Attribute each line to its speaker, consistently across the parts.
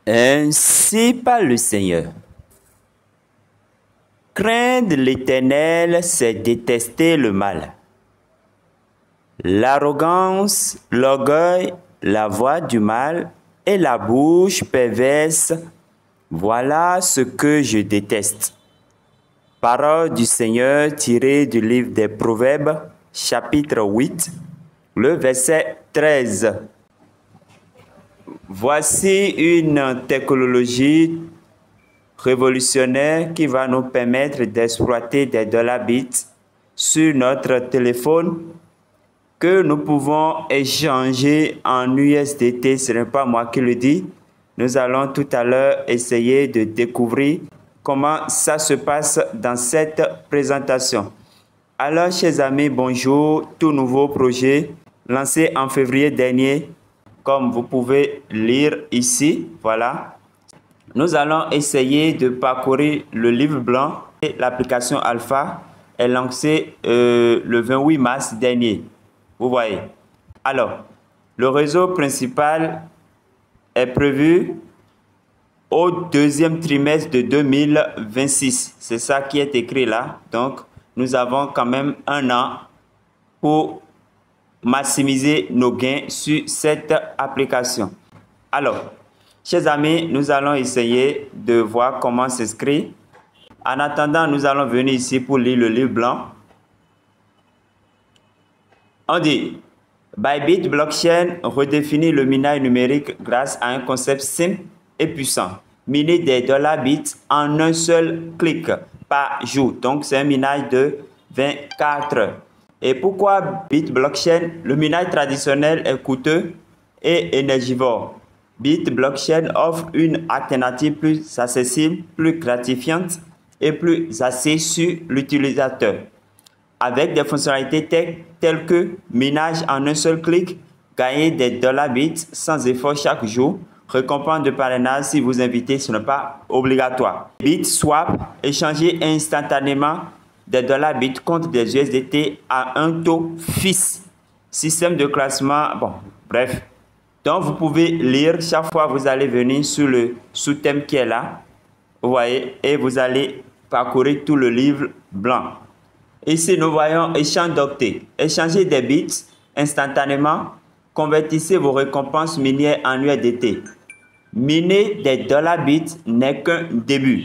Speaker 1: Ainsi parle le Seigneur. Craindre l'Éternel, c'est détester le mal. L'arrogance, l'orgueil, la voix du mal et la bouche perverse, voilà ce que je déteste. Parole du Seigneur tirée du livre des Proverbes, chapitre 8, le verset 13. Voici une technologie révolutionnaire qui va nous permettre d'exploiter des $bits sur notre téléphone que nous pouvons échanger en USDT. Ce n'est pas moi qui le dis. Nous allons tout à l'heure essayer de découvrir comment ça se passe dans cette présentation. Alors, chers amis, bonjour. Tout nouveau projet lancé en février dernier. Comme vous pouvez lire ici, voilà. Nous allons essayer de parcourir le livre blanc et l'application Alpha est lancée le 28 mars dernier. Vous voyez. Alors, le réseau principal est prévu au deuxième trimestre de 2026. C'est ça qui est écrit là. Donc, nous avons quand même un an pour maximiser nos gains sur cette application. Alors, chers amis, nous allons essayer de voir comment s'inscrire. En attendant, nous allons venir ici pour lire le livre blanc. On dit, Bybit Blockchain redéfinit le minage numérique grâce à un concept simple et puissant. Miner des $bits en un seul clic par jour. Donc, c'est un minage de 24 heures. Et pourquoi Bit Blockchain? Le minage traditionnel est coûteux et énergivore. Bit Blockchain offre une alternative plus accessible, plus gratifiante et plus axée sur l'utilisateur. Avec des fonctionnalités telles que minage en un seul clic, gagner des $bits sans effort chaque jour, récompense de parrainage si vous invitez, ce n'est pas obligatoire. BitSwap, échanger instantanément des $bits contre des USDT à un taux fixe. Système de classement, bon, bref. Donc, vous pouvez lire chaque fois que vous allez venir sur le sous-thème qui est là. Vous voyez, et vous allez parcourir tout le livre blanc. Ici, nous voyons échange d'octets. Échangez des bits instantanément. Convertissez vos récompenses minières en USDT. Miner des $bits n'est qu'un début.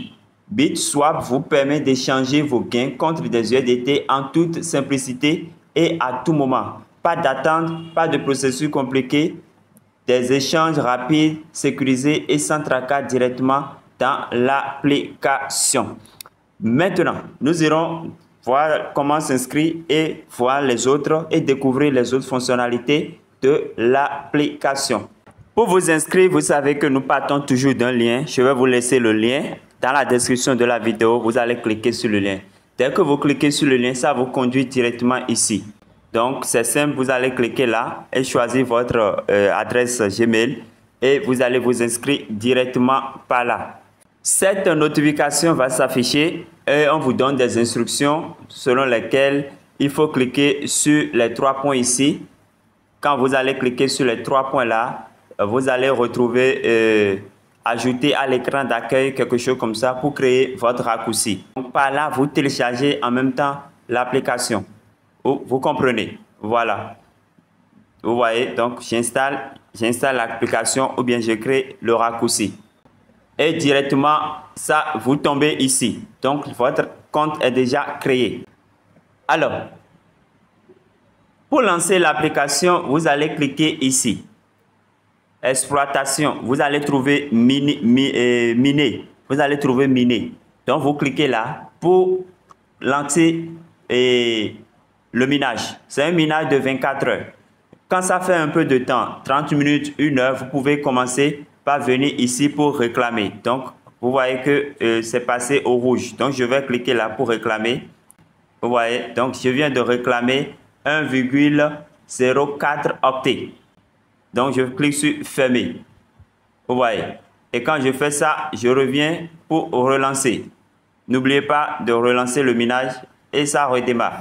Speaker 1: BitSwap vous permet d'échanger vos gains contre des USDT en toute simplicité et à tout moment. Pas d'attente, pas de processus compliqué. Des échanges rapides, sécurisés et sans tracas directement dans l'application. Maintenant, nous irons voir comment s'inscrire et voir les autres et découvrir les autres fonctionnalités de l'application. Pour vous inscrire, vous savez que nous partons toujours d'un lien. Je vais vous laisser le lien dans la description de la vidéo. Vous allez cliquer sur le lien. Dès que vous cliquez sur le lien, ça vous conduit directement ici. Donc, c'est simple, vous allez cliquer là et choisir votre adresse Gmail et vous allez vous inscrire directement par là. Cette notification va s'afficher et on vous donne des instructions selon lesquelles il faut cliquer sur les 3 points ici. Quand vous allez cliquer sur les 3 points là, vous allez retrouver ajouter à l'écran d'accueil quelque chose comme ça pour créer votre raccourci. Donc, par là, vous téléchargez en même temps l'application. Vous comprenez? Voilà. Vous voyez, donc j'installe l'application ou bien je crée le raccourci. Et directement, ça, vous tombez ici. Donc, votre compte est déjà créé. Alors, pour lancer l'application, vous allez cliquer ici. Exploitation, vous allez trouver miner. Vous allez trouver miner. Donc, vous cliquez là pour lancer le minage. C'est un minage de 24 heures. Quand ça fait un peu de temps, 30 minutes, 1 heure, vous pouvez commencer par venir ici pour réclamer. Donc, vous voyez que c'est passé au rouge. Donc, je vais cliquer là pour réclamer. Vous voyez, donc je viens de réclamer 1,04 octets. Donc, je clique sur fermer. Vous voyez. Et quand je fais ça, je reviens pour relancer. N'oubliez pas de relancer le minage et ça redémarre.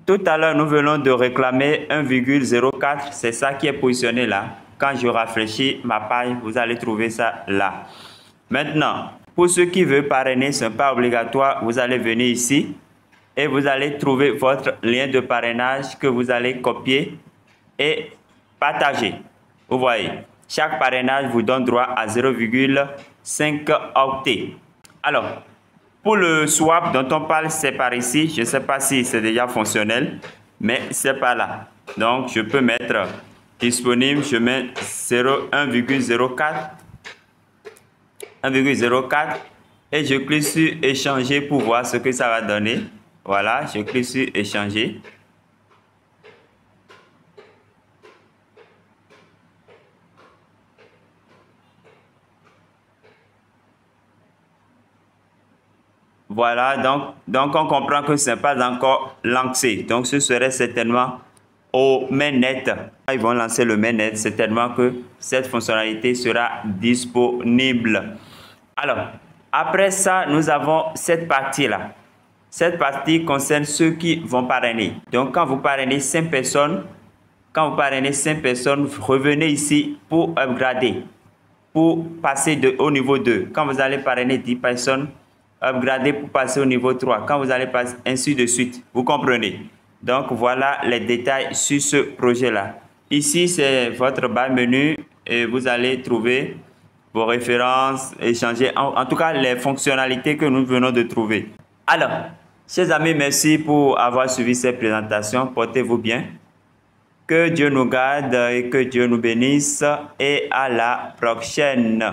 Speaker 1: Tout à l'heure, nous venons de réclamer 1,04. C'est ça qui est positionné là. Quand je rafraîchis ma page, vous allez trouver ça là. Maintenant, pour ceux qui veulent parrainer, ce n'est pas obligatoire. Vous allez venir ici et vous allez trouver votre lien de parrainage que vous allez copier et partager. Vous voyez, chaque parrainage vous donne droit à 0,5 octets. Alors, pour le swap dont on parle, c'est par ici. Je ne sais pas si c'est déjà fonctionnel, mais c'est pas là. Donc, je peux mettre disponible, je mets 1,04 et je clique sur échanger pour voir ce que ça va donner. Voilà, je clique sur échanger. Voilà, donc on comprend que ce n'est pas encore lancé. Donc ce serait certainement au mainnet. Ils vont lancer le mainnet, certainement que cette fonctionnalité sera disponible. Alors, après ça, nous avons cette partie-là. Cette partie concerne ceux qui vont parrainer. Donc quand vous parrainez 5 personnes, revenez ici pour upgrader, pour passer au niveau 2. Quand vous allez parrainer 10 personnes, upgrader pour passer au niveau 3. Quand vous allez passer, ainsi de suite. Vous comprenez? Donc, voilà les détails sur ce projet-là. Ici, c'est votre barre menu et vous allez trouver vos références, échanger, en tout cas, les fonctionnalités que nous venons de trouver. Alors, chers amis, merci pour avoir suivi cette présentation. Portez-vous bien. Que Dieu nous garde et que Dieu nous bénisse et à la prochaine.